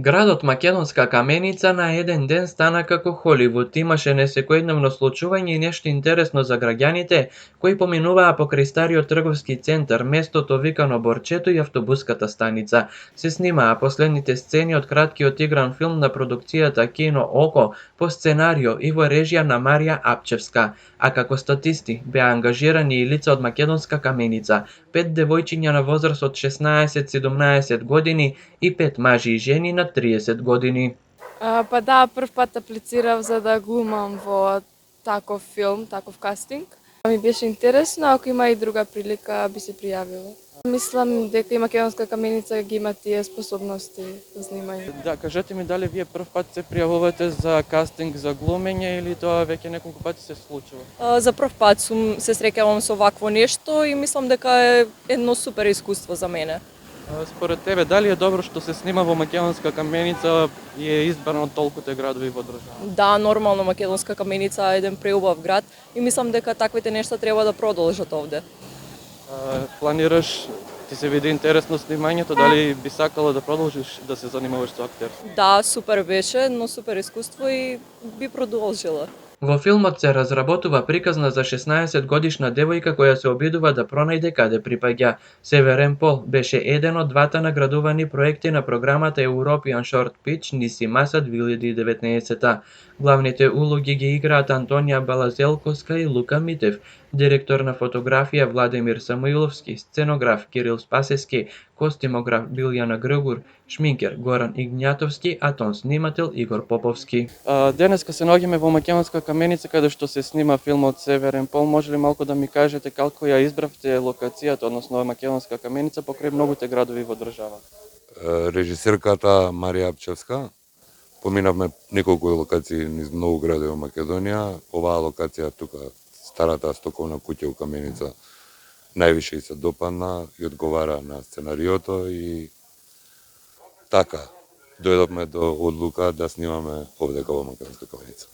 Градот Македонска каменица на еден ден стана како Холивуд. Имаше несекојдневно случување и нешто интересно за граѓаните кои поминуваа покрај стариот трговски центар, местото викано Борчето и автобуската станица. Се снимаа последните сцени од краткиот игран филм на продукцијата Кино Око по сценарио и во режија на Марија Апчевска, а како статисти беа ангажирани и лица од Македонска каменица, 5 девојчиња на возраст од 16-17 години и 5 мажи и жени на 30 години. Па да, прв пат аплицирав за да глумам во таков филм, таков кастинг. Ми беше интересно, ако има и друга прилика би се пријавила. Мислам дека и Македонска каменица ги има тие способности за снимање. Да, кажете ми дали вие прв пат се пријавувате за кастинг за глумење или тоа веќе неколку пати се случува? За прв пат се среќавам со вакво нешто и мислам дека е едно супер искуство за мене. Според тебе, дали е добро што се снима во Македонска каменица и е избран од толкуте градови во држава? Да, нормално Македонска каменица е еден преубав град и мислам дека таквите нешта треба да продолжат овде. Планираш, ти се види интересно снимањето, дали би сакала да продолжиш да се занимаваш со актерство? Да, супер беше, едно супер искуство и би продолжила. Во филмот се разработува приказна за 16 годишна девојка која се обидува да пронајде каде припаѓа. Северен пол беше еден од двата наградувани проекти на програмата European Short Pitch Ниси Маса 2019. Главните улоги ги играат Антонија Балазелковска и Лука Митев, директор на фотографија Владимир Самуиловски, сценограф Кирил Спасески, костимограф Билјана Гргур, шминкер Горан Игњатовски, а тон снимател Игор Поповски. Денеска се наоѓаме во Македонска каменица каде што се снима филмот Северен пол. Може ли малку да ми кажете како ја избравте локацијата, односно Македонска каменица покрај многуте градови во држава? Режисерката Марија Апчевска. Поминавме неколку локации низ многу градови во Македонија. Оваа локација тука, старата стоковна куќа у каменица, највише и се допадна и одговара на сценариото и така дојдовме до одлука да снимаме овдека во Македонска каменица.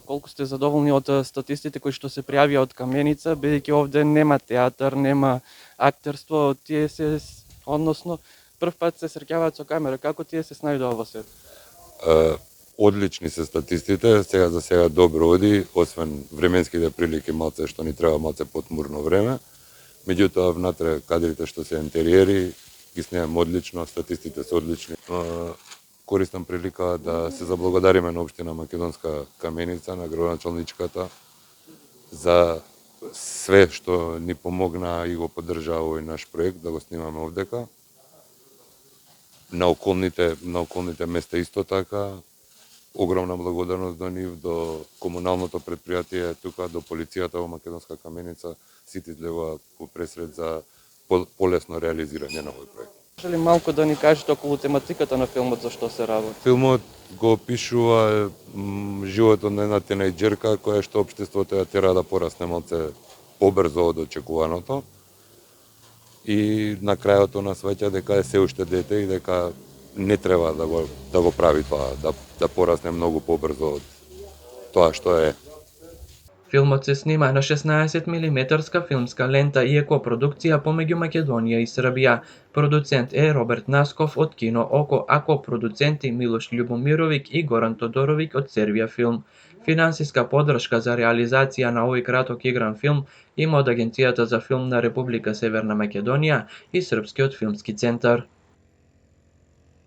Колку сте задоволни од статистите кои што се пријавија од каменица, бидејќи овде нема театар, нема актерство, тие се, односно, прв пат се среќаваат со камера, како тие се снајдува во свет? Одлични се статистите, за сега добро оди, освен временските прилики малце што ни треба малце потмурно време. Меѓутоа внатре кадрите што се интериери ги снимаме одлично, статистите се одлични. Користам прилика да се заблагодариме на општина Македонска каменица, на градоначалничката за све што ни помогна и го поддржаа овој наш проект да го снимаме овдека. На околните места исто така. Огромна благодарност до нив, до комуналното предпријатие тука, до полицијата во Македонска каменица, сите излегува по пресред за полесно реализирање на овој проект. Може ли малку да ни кажете околу тематиката на филмот за што се работи? Филмот го опишува животот на една тинејџерка која што општеството ја тера да порасне малце побрзо од очекуваното и на крајот она сваќа дека е се уште дете и дека не треба да го прави тоа, да порасне многу побрзо од тоа што е. Филмот се снима на 16 милиметарска филмска лента и е копродукција помеѓу Македонија и Србија. Продуцент е Роберт Насков од Кино Око, а копродуценти Милош Љубомировиќ и Горан Тодоровиќ од Сервија Филм. Финансиска поддршка за реализација на овој краток игран филм има од Агенцијата за филм на Република Северна Македонија и Српскиот филмски центар.